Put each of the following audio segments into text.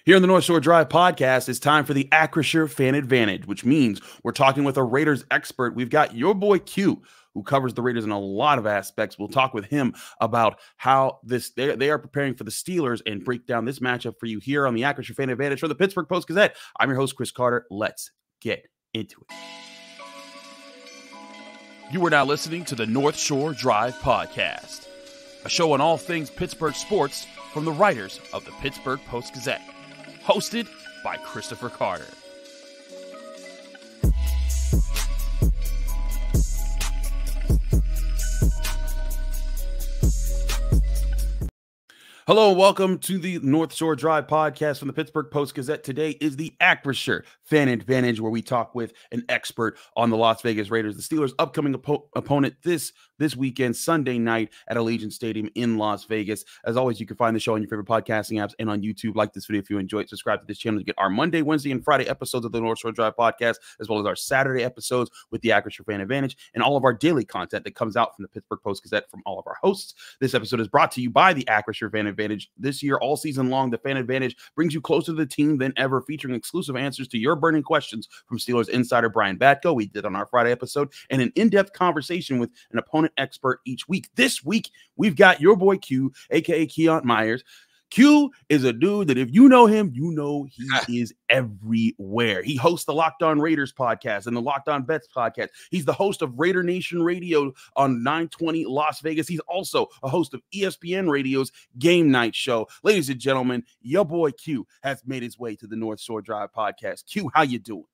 Here on the North Shore Drive podcast, it's time for the Acrisure Fan Advantage, which means we're talking with a Raiders expert. We've got your boy Q, who covers the Raiders in a lot of aspects. We'll talk with him about how they are preparing for the Steelers and break down this matchup for you here on the Acrisure Fan Advantage for the Pittsburgh Post-Gazette. I'm your host, Chris Carter. Let's get into it. You are now listening to the North Shore Drive podcast, a show on all things Pittsburgh sports from the writers of the Pittsburgh Post-Gazette. Hosted by Christopher Carter. Hello and welcome to the North Shore Drive podcast from the Pittsburgh Post-Gazette. Today is the Acrisure Fan Advantage, where we talk with an expert on the Las Vegas Raiders, the Steelers' upcoming opponent this weekend, Sunday night at Allegiant Stadium in Las Vegas. As always, you can find the show on your favorite podcasting apps and on YouTube. Like this video if you enjoy it. Subscribe to this channel to get our Monday, Wednesday, and Friday episodes of the North Shore Drive podcast, as well as our Saturday episodes with the Acrisure Fan Advantage and all of our daily content that comes out from the Pittsburgh Post-Gazette from all of our hosts. This episode is brought to you by the Acrisure Fan Advantage. This year, all season long, the Fan Advantage brings you closer to the team than ever, featuring exclusive answers to your burning questions from Steelers insider Brian Batko, we did on our Friday episode, and an in-depth conversation with an opponent expert each week. This week, we've got your boy Q, aka Qiant Myers. Q is a dude that if you know him, you know he is everywhere. He hosts the Locked On Raiders podcast and the Locked On Bets podcast. He's the host of Raider Nation Radio on 920 Las Vegas. He's also a host of ESPN Radio's Game Night Show. Ladies and gentlemen, your boy Q has made his way to the North Shore Drive podcast. Q, how you doing?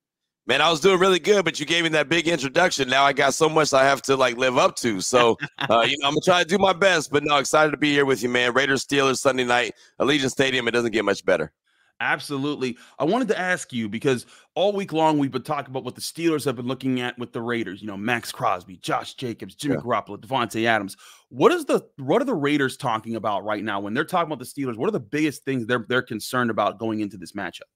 Man, I was doing really good, but you gave me that big introduction. Now I got so much I have to live up to. So, I'm going to try to do my best, but no, excited to be here with you, man. Raiders, Steelers, Sunday night, Allegiant Stadium. It doesn't get much better. Absolutely. I wanted to ask you, because all week long we've been talking about what the Steelers have been looking at with the Raiders. Maxx Crosby, Josh Jacobs, Jimmy Garoppolo, Devontae Adams. What are the Raiders talking about right now when they're talking about the Steelers? What are the biggest things they're concerned about going into this matchup?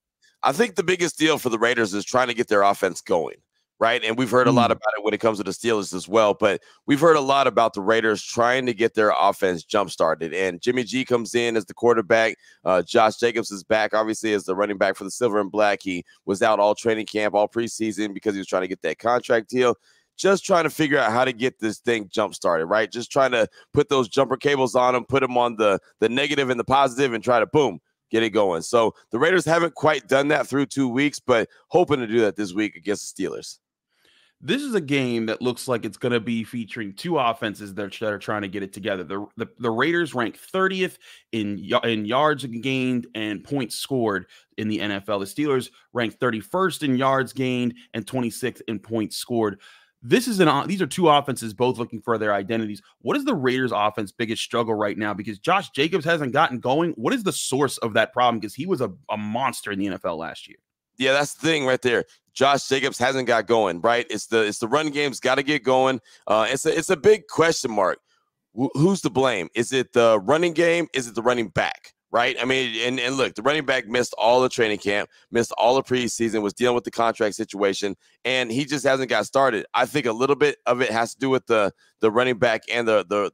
I think the biggest deal for the Raiders is trying to get their offense going, right? And we've heard a lot about it when it comes to the Steelers as well, but we've heard a lot about the Raiders trying to get their offense jump-started. And Jimmy G comes in as the quarterback. Josh Jacobs is back, obviously, as the running back for the Silver and Black. He was out all training camp, all preseason, because he was trying to get that contract deal. Just trying to figure out how to get this thing jump-started, right? Just trying to put those jumper cables on them, put them on the negative and the positive, and try to, boom, get it going. So the Raiders haven't quite done that through 2 weeks, but hoping to do that this week against the Steelers. This is a game that looks like it's going to be featuring two offenses that are trying to get it together. The Raiders rank 30th in yards gained and points scored in the NFL. The Steelers rank 31st in yards gained and 26th in points scored. These are two offenses both looking for their identities. What is the Raiders' offense biggest struggle right now? Because Josh Jacobs hasn't gotten going. What is the source of that problem? Because he was a monster in the NFL last year. Yeah, that's the thing right there. Josh Jacobs hasn't got going, right? It's the run game's got to get going. It's a big question mark. Who's to blame? Is it the running game? Is it the running back? Right? I mean, and look, the running back missed all the training camp, missed all the preseason, was dealing with the contract situation, and he just hasn't got started. I think a little bit of it has to do with the running back and the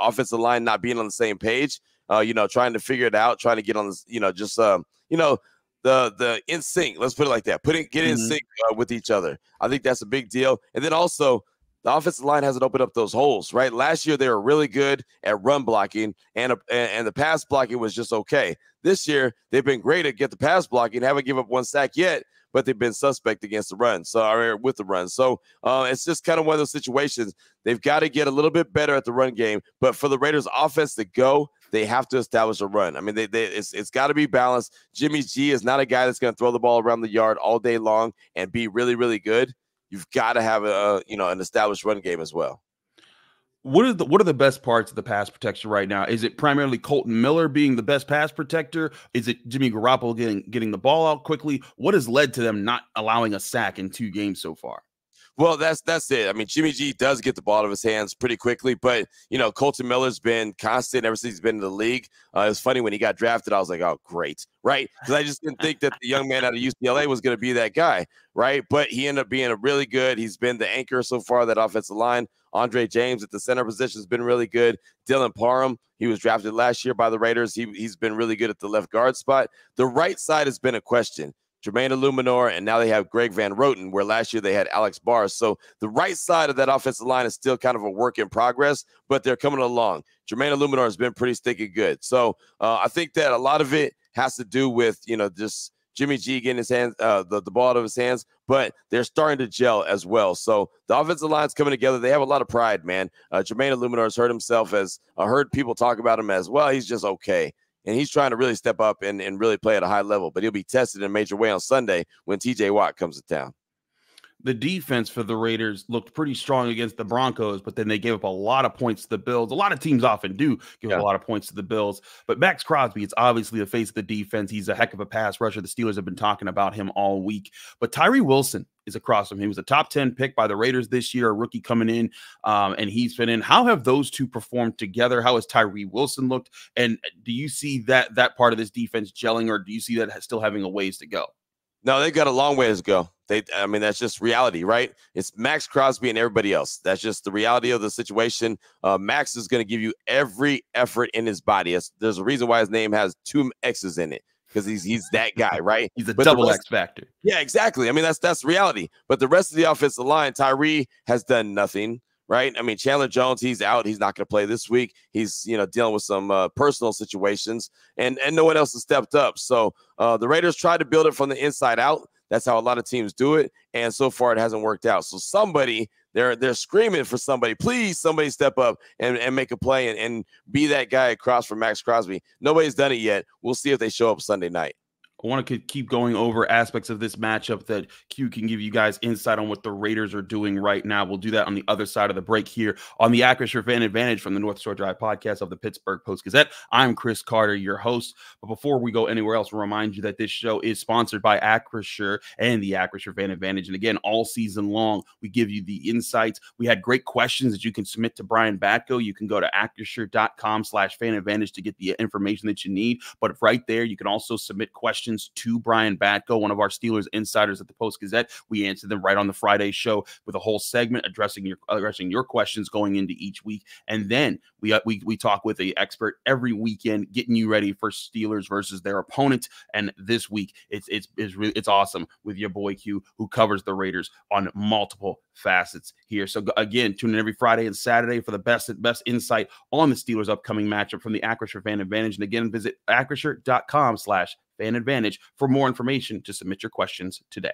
offensive line not being on the same page. Trying to figure it out, trying to get on this, the in sync. Let's put it like that. Get in sync with each other. I think that's a big deal. And then also, the offensive line hasn't opened up those holes, right? Last year, they were really good at run blocking, and the pass blocking was just okay. This year, they've been great at get the pass blocking, haven't given up one sack yet, but they've been suspect against the run, with the run. So it's just kind of one of those situations. They've got to get a little bit better at the run game, but for the Raiders' offense to go, they have to establish a run. I mean, it's got to be balanced. Jimmy G is not a guy that's going to throw the ball around the yard all day long and be really, really good. You've got to have an established run game as well. What are the best parts of the pass protection right now? Is it primarily Colton Miller being the best pass protector? Is it Jimmy Garoppolo getting the ball out quickly? What has led to them not allowing a sack in 2 games so far? Well, that's it. I mean, Jimmy G does get the ball out of his hands pretty quickly, but, Colton Miller's been constant ever since he's been in the league. It was funny when he got drafted. I was like, oh, great, right? Because I just didn't think that the young man out of UCLA was going to be that guy, right? But he ended up being really good. He's been the anchor so far of that offensive line. Andre James at the center position has been really good. Dylan Parham, he was drafted last year by the Raiders. He's been really good at the left guard spot. The right side has been a question. Jermaine Illuminor, and now they have Greg Van Roten, where last year they had Alex Barr. So the right side of that offensive line is still kind of a work in progress, but they're coming along. Jermaine Illuminor has been pretty sticky good. So I think that a lot of it has to do with, just Jimmy G getting his hands, the ball out of his hands, but they're starting to gel as well. So the offensive line's coming together. They have a lot of pride, man. Jermaine Illuminor has heard himself as heard people talk about him as, well, he's just okay. And he's trying to really step up and really play at a high level, but he'll be tested in a major way on Sunday when TJ Watt comes to town. The defense for the Raiders looked pretty strong against the Broncos, but then they gave up a lot of points to the Bills. A lot of teams often do give up a lot of points to the Bills, but Maxx Crosby, it's obviously the face of the defense. He's a heck of a pass rusher. The Steelers have been talking about him all week, but Tyree Wilson is across from him. He was a top 10 pick by the Raiders this year, a rookie coming in, and he's been in. How have those two performed together? How has Tyree Wilson looked? And do you see that part of this defense gelling, or do you see that still having a ways to go? No, they've got a long ways to go. That's just reality, right? It's Maxx Crosby and everybody else. That's just the reality of the situation. Max is going to give you every effort in his body. There's a reason why his name has 2 X's in it, because he's that guy, right? He's a double X factor. Yeah, exactly. That's reality. But the rest of the offensive line, Tyree has done nothing. Right. Chandler Jones, he's out. He's not going to play this week. He's, dealing with some personal situations, and no one else has stepped up. So the Raiders tried to build it from the inside out. That's how a lot of teams do it. And so far it hasn't worked out. So somebody, they're screaming for somebody. Please, somebody step up and make a play and be that guy across from Maxx Crosby. Nobody's done it yet. We'll see if they show up Sunday night. I want to keep going over aspects of this matchup that Q can give you guys insight on what the Raiders are doing right now. We'll do that on the other side of the break here on the Acrisure Fan Advantage from the North Shore Drive podcast of the Pittsburgh Post-Gazette. I'm Chris Carter, your host. But before we go anywhere else, we'll remind you that this show is sponsored by Acrisure and the Acrisure Fan Advantage. And again, all season long, we give you the insights. We had great questions that you can submit to Brian Batko. You can go to acrisure.com/fan advantage to get the information that you need. But right there, you can also submit questions to Brian Batko, one of our Steelers insiders at the Post-Gazette. We answer them right on the Friday show with a whole segment addressing your questions going into each week. And then we talk with an expert every weekend, getting you ready for Steelers versus their opponent. And this week, it's awesome with your boy Q, who covers the Raiders on multiple facets here. So again, tune in every Friday and Saturday for the best insight on the Steelers' upcoming matchup from the Acrisure Fan Advantage. And again, visit acrisure.com/fan advantage for more information to submit your questions today.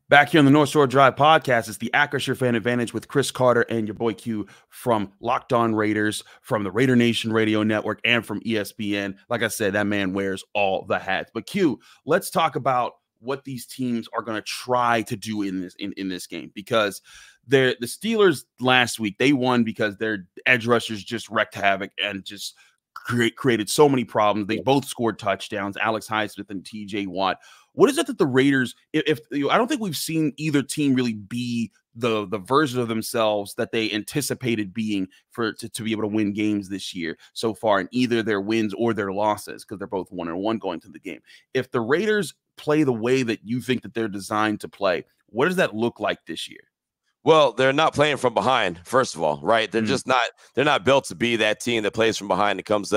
Back here on the North Shore Drive podcast, it's the Acrisure Fan Advantage with Chris Carter and your boy Q from Locked On Raiders, from the Raider Nation Radio Network, and from ESPN. Like I said, that man wears all the hats. But Q, let's talk about what these teams are going to try to do in this game, because the Steelers last week, they won because their edge rushers just wreaked havoc and just created so many problems. They both scored touchdowns, Alex Highsmith and TJ Watt. What is it that the Raiders, if I don't think we've seen either team really be the version of themselves that they anticipated being to be able to win games this year so far, in either their wins or their losses, because they're both 1-1 going to the game. If the Raiders play the way that you think that they're designed to play, what does that look like this year? Well, they're not playing from behind, first of all, right? They're just not, they're not built to be that team that plays from behind and comes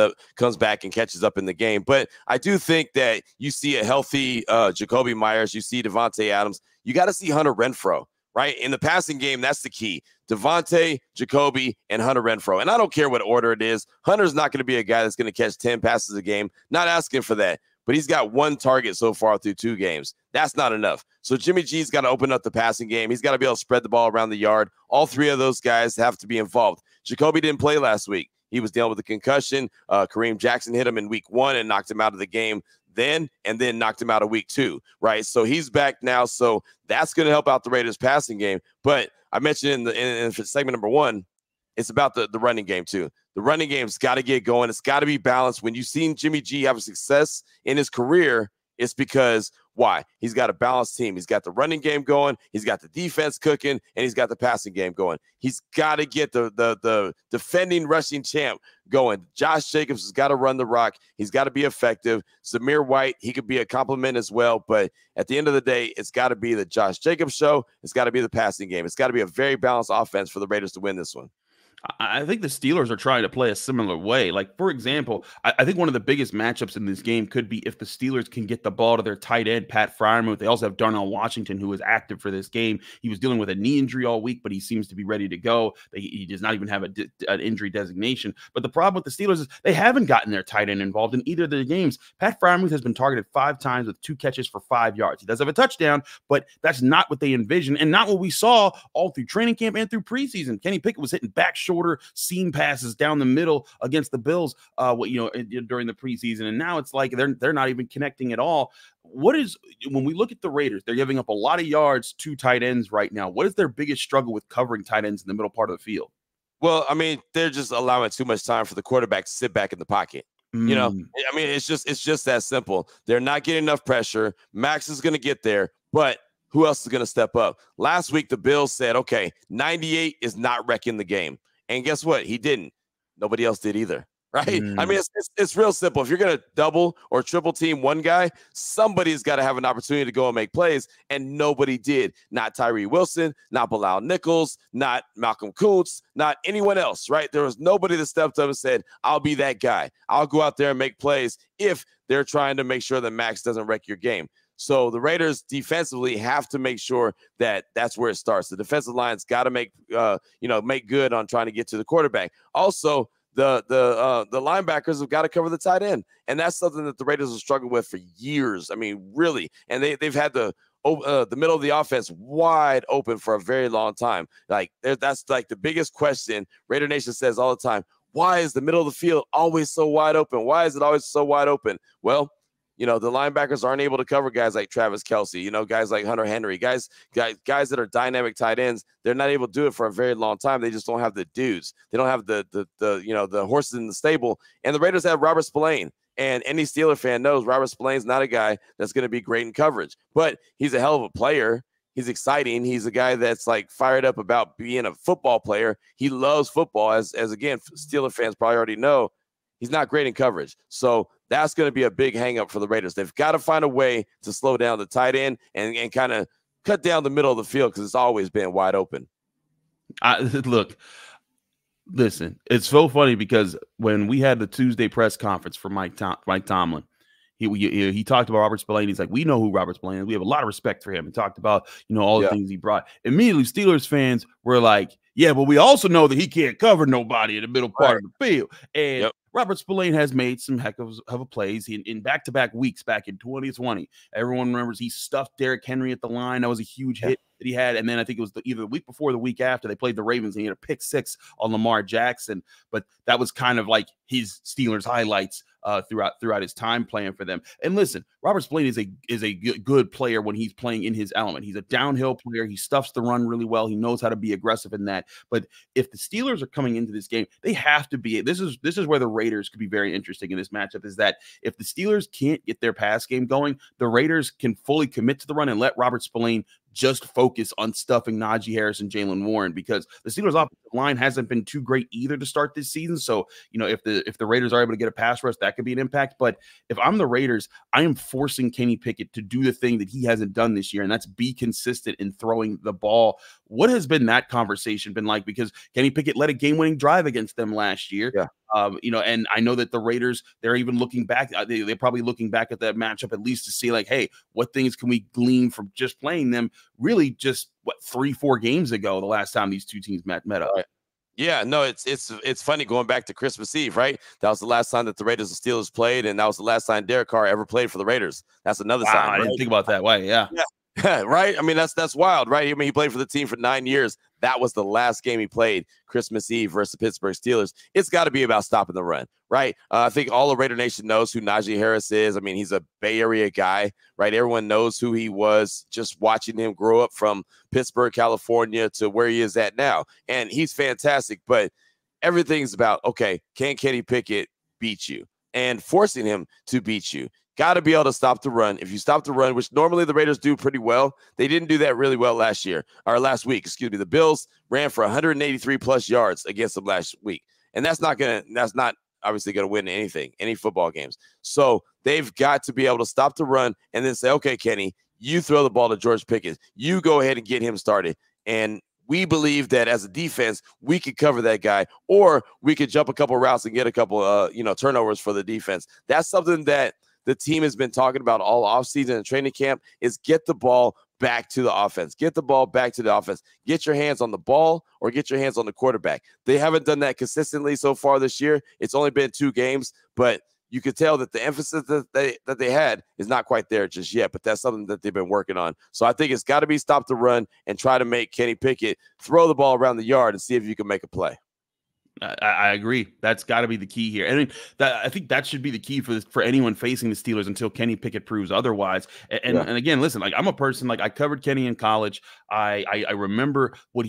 back and catches up in the game. But I do think that you see a healthy Jacoby Myers, you see Devontae Adams, you got to see Hunter Renfrow, right? In the passing game, that's the key. Devontae, Jacoby, and Hunter Renfrow. And I don't care what order it is. Hunter's not going to be a guy that's going to catch 10 passes a game. Not asking for that. But he's got 1 target so far through 2 games. That's not enough. So Jimmy G's got to open up the passing game. He's got to be able to spread the ball around the yard. All 3 of those guys have to be involved. Jacoby didn't play last week. He was dealing with a concussion. Kareem Jackson hit him in week 1 and knocked him out of the game then knocked him out of week 2, right? So he's back now. So that's going to help out the Raiders passing game. But I mentioned in segment number 1, it's about the running game too. The running game's got to get going. It's got to be balanced. When you've seen Jimmy G have success in his career, it's because Why? He's got a balanced team. He's got the running game going. He's got the defense cooking, and he's got the passing game going. He's got to get the defending rushing champ going. Josh Jacobs has got to run the rock. He's got to be effective. Zamir White, he could be a compliment as well. But at the end of the day, it's got to be the Josh Jacobs show. It's got to be the passing game. It's got to be a very balanced offense for the Raiders to win this one. I think the Steelers are trying to play a similar way. Like, for example, I think one of the biggest matchups in this game could be if the Steelers can get the ball to their tight end, Pat Freiermuth. They also have Darnell Washington, who is active for this game. He was dealing with a knee injury all week, but he seems to be ready to go. He does not even have an injury designation. But the problem with the Steelers is they haven't gotten their tight end involved in either of their games. Pat Freiermuth has been targeted 5 times with 2 catches for 5 yards. He does have a touchdown, but that's not what they envisioned and not what we saw all through training camp and through preseason. Kenny Pickett was hitting back shoulder seam passes down the middle against the Bills, during the preseason, and now it's like they're not even connecting at all. When we look at the Raiders, they're giving up a lot of yards to tight ends right now. What is their biggest struggle with covering tight ends in the middle part of the field? Well, I mean, they're just allowing too much time for the quarterback to sit back in the pocket. You know, I mean, it's just that simple. They're not getting enough pressure. Max is going to get there, but who else is going to step up? Last week, the Bills said, okay, 98 is not wrecking the game. And guess what? He didn't. Nobody else did either, right? I mean, it's real simple. If you're going to double or triple team one guy, somebody's got to have an opportunity to go and make plays, and nobody did. Not Tyree Wilson, not Bilal Nichols, not Malcolm Kuntz, not anyone else, right? There was nobody that stepped up and said, I'll be that guy. I'll go out there and make plays if they're trying to make sure that Max doesn't wreck your game. So the Raiders defensively have to make sure that that's where it starts. The defensive line's got to make good on trying to get to the quarterback. Also, the linebackers have got to cover the tight end, and that's something that the Raiders have struggled with for years. I mean, really, and they've had the middle of the offense wide open for a very long time. Like that's like the biggest question Raider Nation says all the time. Why is the middle of the field always so wide open? Why is it always so wide open? Well, the linebackers aren't able to cover guys like Travis Kelce, guys like Hunter Henry, guys that are dynamic tight ends. They're not able to do it for a very long time. They just don't have the dudes. They don't have the horses in the stable. And the Raiders have Robert Spillane. And any Steeler fan knows Robert Spillane's not a guy that's going to be great in coverage, but he's a hell of a player. He's exciting. He's a guy that's like fired up about being a football player. He loves football, as again, Steeler fans probably already know. He's not great in coverage. So that's going to be a big hang-up for the Raiders. They've got to find a way to slow down the tight end and kind of cut down the middle of the field because it's always been wide open. Listen, it's so funny because when we had the Tuesday press conference for Mike Tomlin, he talked about Robert Spillane. He's like, we know who Robert Spillane is. We have a lot of respect for him. He talked about, all the things he brought. Immediately, Steelers fans were like, yeah, but we also know that he can't cover nobody in the middle part of the field. And Robert Spillane has made some heck of plays in back-to-back weeks back in 2020. Everyone remembers he stuffed Derrick Henry at the line. That was a huge hit that he had. And then I think it was either the week before or the week after they played the Ravens and he had a pick 6 on Lamar Jackson. But that was kind of like his Steelers highlights throughout his time playing for them. And listen, Robert Spillane is a good player when he's playing in his element. He's a downhill player. He stuffs the run really well. He knows how to be aggressive in that. But if the Steelers are coming into this game, they have to be. This is where the Raiders could be very interesting in this matchup, is that if the Steelers can't get their pass game going, the Raiders can fully commit to the run and let Robert Spillane just focus on stuffing Najee Harris and Jaylen Warren, because the Steelers' offensive line hasn't been too great either to start this season. So, if the Raiders are able to get a pass rush, that could be an impact. But if I'm the Raiders, I am forcing Kenny Pickett to do the thing that he hasn't done this year, and that's be consistent in throwing the ball. What has been that conversation been like? Because Kenny Pickett led a game-winning drive against them last year. Yeah. And I know that the Raiders, they're even looking back. They're probably looking back at that matchup at least to see, like, hey, what things can we glean from just playing them really just, 3-4 games ago, the last time these two teams met up. Right. Yeah, no, it's funny going back to Christmas Eve, right? That was the last time that the Raiders and Steelers played, and that was the last time Derek Carr ever played for the Raiders. That's another sign. I didn't think about that way. Yeah. Right? I mean, that's wild, right? I mean, he played for the team for 9 years. That was the last game he played, Christmas Eve versus the Pittsburgh Steelers. It's got to be about stopping the run, right? I think all of Raider Nation knows who Najee Harris is. I mean, he's a Bay Area guy, right? Everyone knows who he was just watching him grow up from Pittsburgh, California to where he is at now. And he's fantastic, but everything's about, okay, can Kenny Pickett beat you? And forcing him to beat you. got to be able to stop the run. If you stop the run, which normally the Raiders do pretty well, they didn't do that really well last week. Excuse me. The Bills ran for 183 plus yards against them last week. And that's not obviously going to win any football games. So they've got to be able to stop the run and then say, okay, Kenny, you throw the ball to George Pickens. You go ahead and get him started. And we believe that as a defense, we could cover that guy, or we could jump a couple routes and get a couple, turnovers for the defense. That's something that the team has been talking about all offseason and training camp, is get the ball back to the offense. Get the ball back to the offense. Get your hands on the ball or get your hands on the quarterback. They haven't done that consistently so far this year. It's only been 2 games, but you could tell that the emphasis that they had is not quite there just yet, but that's something that they've been working on. So I think it's got to be stop the run and try to make Kenny Pickett throw the ball around the yard and see if you can make a play. I agree. That's got to be the key here. I think that should be the key for anyone facing the Steelers until Kenny Pickett proves otherwise. And again, listen, like, I'm a person, like, I covered Kenny in college. I remember what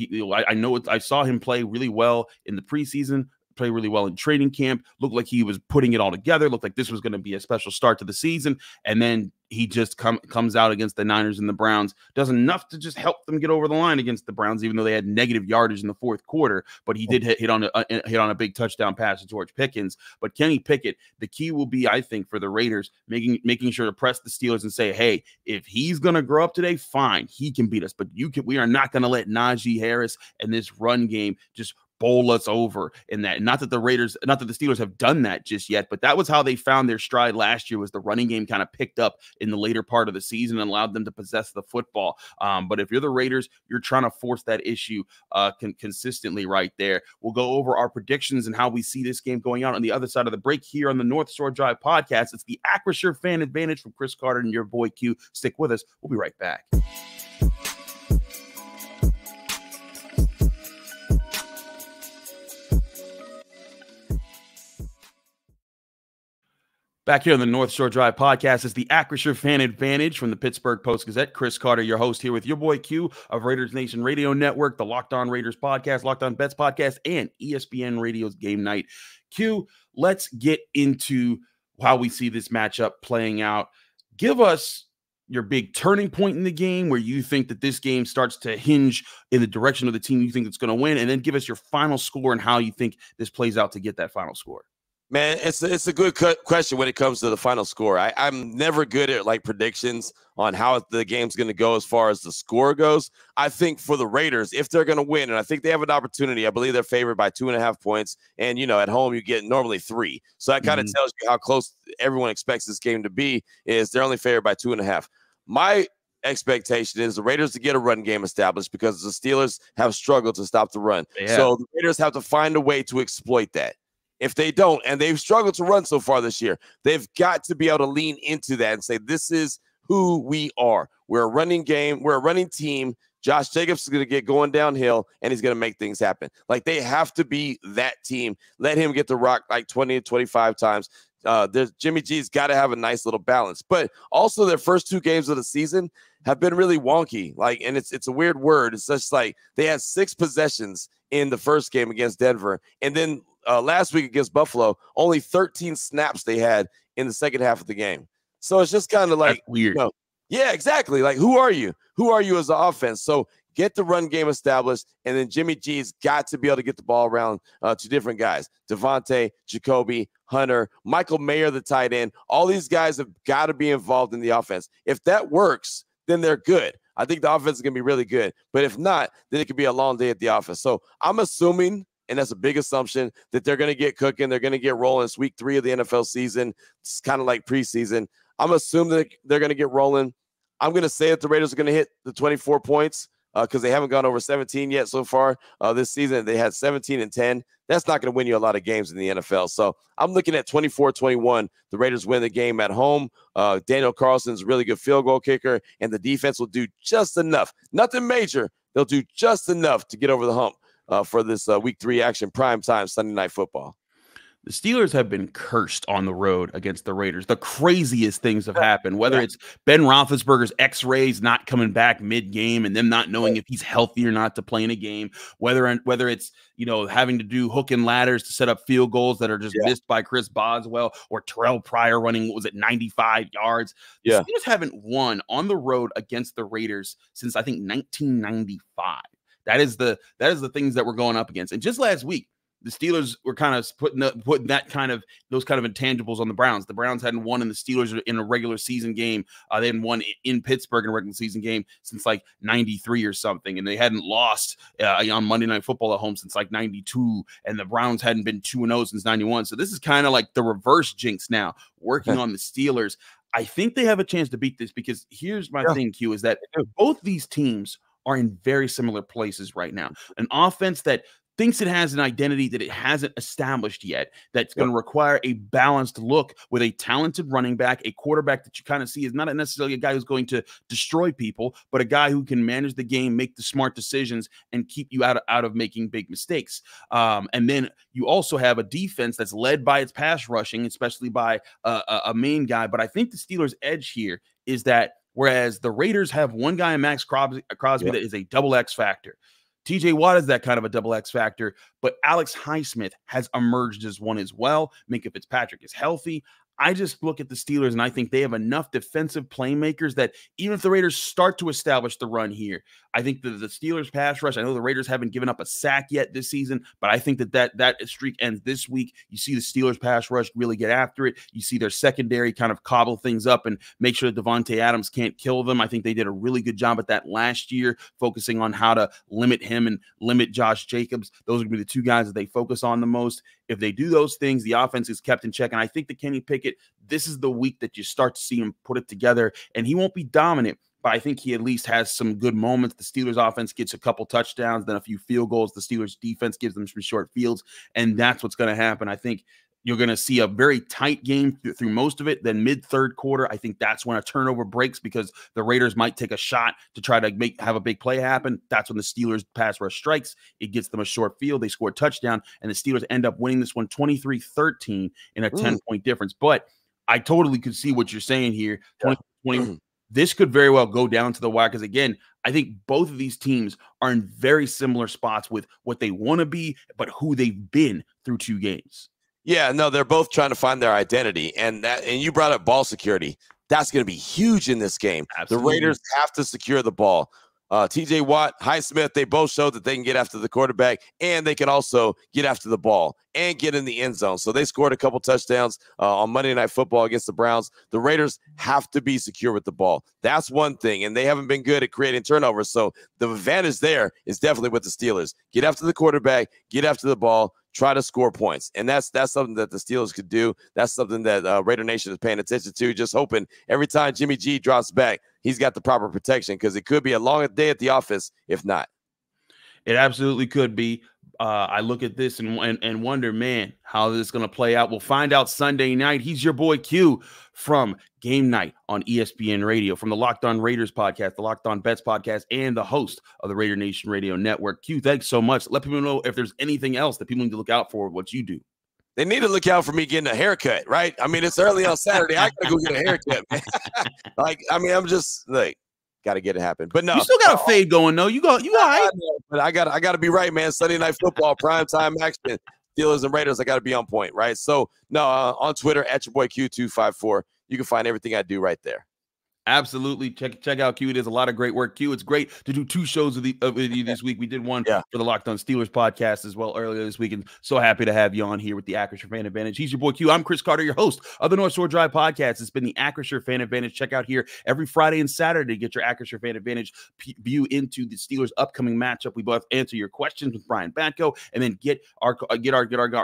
I saw him play really well in the preseason, play really well in training camp, looked like he was putting it all together, looked like this was going to be a special start to the season. And then he just comes out against the Niners and the Browns, does enough to just help them get over the line against the Browns, even though they had negative yardage in the fourth quarter. But he did hit on a big touchdown pass to George Pickens. But Kenny Pickett, the key will be, I think, for the Raiders, making sure to press the Steelers and say, hey, if he's going to grow up today, fine, he can beat us. But we are not going to let Najee Harris and this run game just bowl us over in that. Not that the Steelers have done that just yet, but that was how they found their stride last year, was the running game kind of picked up in the later part of the season and allowed them to possess the football. But if you're the Raiders, you're trying to force that issue consistently right there. We'll go over our predictions and how we see this game going out on the other side of the break here on the North Shore Drive podcast. It's the Acrisure Fan Advantage from Chris Carter and your boy Q. Stick with us. We'll be right back. Back here on the North Shore Drive podcast is the Acrisure Fan Advantage from the Pittsburgh Post-Gazette. Chris Carter, your host, here with your boy Q of Raiders Nation Radio Network, the Locked On Raiders podcast, Locked On Bets podcast, and ESPN Radio's Game Night. Q, let's get into how we see this matchup playing out. Give us your big turning point in the game where you think that this game starts to hinge in the direction of the team you think that's going to win, and then give us your final score and how you think this plays out to get that final score. Man, it's a good question when it comes to the final score. I'm never good at like predictions on how the game's going to go as far as the score goes. I think for the Raiders, if they're going to win, and I think they have an opportunity, I believe they're favored by 2.5 points. And, at home, you get normally 3. So that kind of tells you how close everyone expects this game to be, is they're only favored by 2.5. My expectation is the Raiders to get a run game established because the Steelers have struggled to stop the run. Yeah. So the Raiders have to find a way to exploit that. If they don't, and they've struggled to run so far this year, they've got to be able to lean into that and say, this is who we are. We're a running game. We're a running team. Josh Jacobs is going to get going downhill, and he's going to make things happen. Like, they have to be that team. Let him get the rock like 20 to 25 times. Jimmy G's got to have a nice little balance. But also their first 2 games of the season have been really wonky. Like, and it's a weird word. It's just like they had 6 possessions in the first game against Denver, and then last week against Buffalo, only 13 snaps they had in the second half of the game. So it's just kind of like, that's weird. Yeah, exactly. Like, who are you? Who are you as an offense? So get the run game established, and then Jimmy G's got to be able to get the ball around to different guys. Devontae, Jacoby, Hunter, Michael Mayer, the tight end. All these guys have got to be involved in the offense. If that works, then they're good. I think the offense is going to be really good. But if not, then it could be a long day at the office. So I'm assuming, and that's a big assumption, that they're going to get cooking. They're going to get rolling. It's week 3 of the NFL season. It's kind of like preseason. I'm assuming that they're going to get rolling. I'm going to say that the Raiders are going to hit the 24 points because they haven't gone over 17 yet so far this season. They had 17 and 10. That's not going to win you a lot of games in the NFL. So I'm looking at 24-21. The Raiders win the game at home. Daniel Carlson's a really good field goal kicker, and the defense will do just enough. Nothing major. They'll do just enough to get over the hump for this week 3 action, prime time Sunday Night Football. The Steelers have been cursed on the road against the Raiders. The craziest things have happened, whether it's Ben Roethlisberger's x-rays not coming back mid-game and them not knowing if he's healthy or not to play in a game, whether it's, having to do hook and ladders to set up field goals that are just missed by Chris Boswell, or Terrell Pryor running, 95 yards. The Steelers haven't won on the road against the Raiders since, I think, 1995. That is the things that we're going up against. And just last week, the Steelers were kind of putting those kind of intangibles on the Browns. The Browns hadn't won in the Steelers in a regular season game. They hadn't won in Pittsburgh in a regular season game since like 93 or something. And they hadn't lost on Monday Night Football at home since like 92. And the Browns hadn't been 2-0 since 91. So this is kind of like the reverse jinx now, working on the Steelers. I think they have a chance to beat this, because here's my thing, Q, is that both these teams are in very similar places right now. An offense that thinks it has an identity that it hasn't established yet, that's going to require a balanced look with a talented running back, a quarterback that you kind of see is not necessarily a guy who's going to destroy people, but a guy who can manage the game, make the smart decisions, and keep you out of making big mistakes. And then you also have a defense that's led by its pass rushing, especially by a main guy. But I think the Steelers' edge here is that whereas the Raiders have one guy in Maxx Crosby that is a double X factor, TJ Watt is that kind of a double X factor, but Alex Highsmith has emerged as one as well. Minka Fitzpatrick is healthy. I just look at the Steelers and I think they have enough defensive playmakers that even if the Raiders start to establish the run here, I think the Steelers pass rush, I know the Raiders haven't given up a sack yet this season, but I think that streak ends this week. You see the Steelers pass rush really get after it. You see their secondary kind of cobble things up and make sure that Devontae Adams can't kill them. I think they did a really good job at that last year, focusing on how to limit him and limit Josh Jacobs. Those are going to be the two guys that they focus on the most. If they do those things, the offense is kept in check. And I think that Kenny Pickett, this is the week that you start to see him put it together. And he won't be dominant, but I think he at least has some good moments. The Steelers offense gets a couple touchdowns, then a few field goals. The Steelers defense gives them some short fields, and that's what's going to happen. I think you're going to see a very tight game through most of it. Then mid-third quarter, I think that's when a turnover breaks, because the Raiders might take a shot to try to have a big play happen. That's when the Steelers pass rush strikes. It gets them a short field. They score a touchdown, and the Steelers end up winning this one 23-13 in a 10-point difference. But I totally could see what you're saying here. 20. This could very well go down to the wire, because, again, I think both of these teams are in very similar spots with what they want to be, but who they've been through 2 games. Yeah, no, they're both trying to find their identity, and you brought up ball security. That's going to be huge in this game. Absolutely. The Raiders have to secure the ball. TJ Watt, Highsmith, they both showed that they can get after the quarterback, and they can also get after the ball and get in the end zone. So they scored a couple touchdowns on Monday Night Football against the Browns. The Raiders have to be secure with the ball. That's one thing, and they haven't been good at creating turnovers. So the advantage there is definitely with the Steelers. Get after the quarterback, get after the ball, try to score points. And that's something that the Steelers could do. That's something that Raider Nation is paying attention to, just hoping every time Jimmy G drops back, he's got the proper protection, because it could be a long day at the office if not. It absolutely could be. I look at this and wonder, man, how this is going to play out. We'll find out Sunday night. He's your boy Q from Game Night on ESPN Radio, from the Locked On Raiders podcast, the Locked On Bets podcast, and the host of the Raider Nation Radio Network. Q, thanks so much. Let people know if there's anything else that people need to look out for what you do. They need to look out for me getting a haircut, right? I mean, it's early on Saturday. I gotta go get a haircut, man. I'm just like, gotta get it happen. But no, you still got a fade going though. You all right? But I gotta be right, man. Sunday Night Football, primetime action, Steelers and Raiders. I gotta be on point, right? So no, on Twitter at your boy Q254. You can find everything I do right there. Absolutely. Check out Q. It is a lot of great work, Q. It's great to do 2 shows with you this week. We did one for the Locked On Steelers podcast as well earlier this week, and so happy to have you on here with the Acrisure Fan Advantage. He's your boy Q. I'm Chris Carter, your host of the North Shore Drive podcast. It's been the Acrisure Fan Advantage. Check out here every Friday and Saturday to get your Acrisure Fan Advantage view into the Steelers' upcoming matchup. We both answer your questions with Brian Batko, and then get our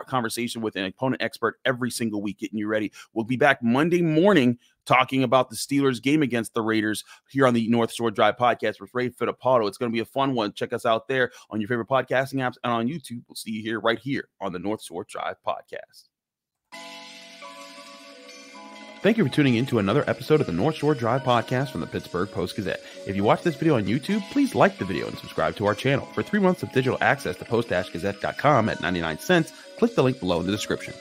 conversation with an opponent expert every single week, getting you ready. We'll be back Monday morning talking about the Steelers game against the Raiders here on the North Shore Drive podcast with Ray Fittipaldo. It's going to be a fun one. Check us out there on your favorite podcasting apps and on YouTube. We'll see you right here on the North Shore Drive podcast. Thank you for tuning in to another episode of the North Shore Drive podcast from the Pittsburgh Post-Gazette. If you watch this video on YouTube, please like the video and subscribe to our channel. For 3 months of digital access to post-gazette.com at 99 cents, click the link below in the description.